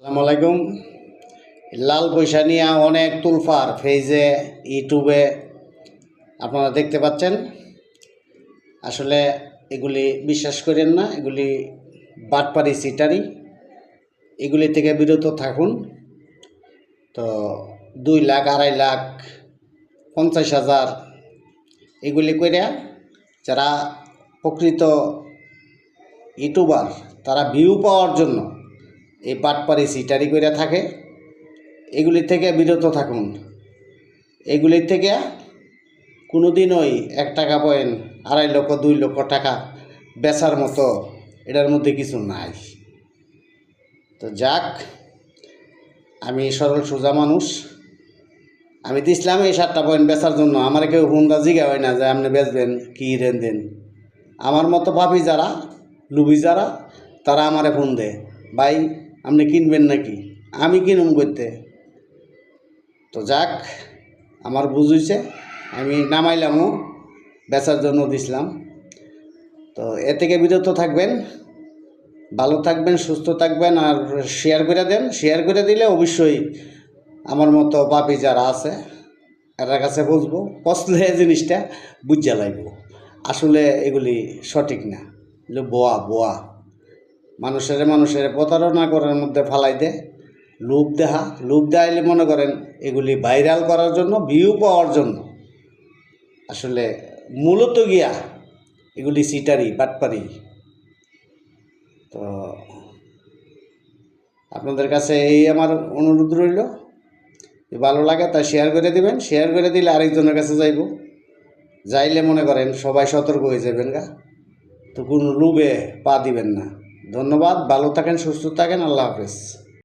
আসসালামু আলাইকুম। লাল পয়সা নিয়ে অনেক তুলফার ফেজে ইউটিউবে আপনারা দেখতে পাচ্ছেন। আসলে এগুলি বিশ্বাস করেন না, এগুলি বাটপারি সিটারি, এগুলি থেকে বিরত থাকুন। তো 2 লাখ 2.5 লাখ 50,000 এগুলি করে যারা প্রকৃত ইউটিউবার তারা ভিউ পাওয়ার জন্য এই বাটপারি সিটারি করে থাকে। এগুলি থেকে বিরত থাকুন। এগুলির থেকে কোনো দিনই 1 টাকা পয়েন্ট 2.5 লক্ষ 2 লক্ষ টাকা বেচার মতো এটার মধ্যে কিছু নাই। তো যাক, আমি সরল সোজা মানুষ, আমি দিছিলাম এই 7টা পয়েন্ট বেচার জন্য। আমার কেউ হুন্ডা জিগা হয় না যে আপনি বেচবেন কি রেন দেন। আমার মতো পাপি যারা, লুবি যারা, তারা আমারে ফোন দেয়, ভাই আপনি কিনবেন নাকি, আমি কিনুম করতে। তো যাক, আমার বুঝইছে, আমি নামাইলামও, বেচার জন্য দিছিলাম। তো এ থেকে বিরত থাকবেন, ভালো থাকবেন, সুস্থ থাকবেন, আর শেয়ার করে দেন। শেয়ার করে দিলে অবশ্যই আমার মতো পাপি যারা আছে এটার কাছে বুঝবো, পছলে জিনিসটা বুঝা লাগব। আসলে এগুলি সঠিক না, এগুলো বোয়া মানুষের প্রতারণা করার মধ্যে ফালাই দেয়। লোভ দেখাইলে মনে করেন এগুলি ভাইরাল করার জন্য, ভিউ পাওয়ার জন্য। আসলে মূলত গিয়া এগুলি সিটারি বাটপারি। তো আপনাদের কাছে এই আমার অনুরোধ রইল, ভালো লাগে তা শেয়ার করে দিবেন। শেয়ার করে দিলে আরেকজনের কাছে যাইলে মনে করেন সবাই সতর্ক হয়ে যাবেন গা। তো কোনো লোভে পা দিবেন না। ধন্যবাদ, ভালো থাকেন, সুস্থ থাকেন, আল্লাহ হাফেজ।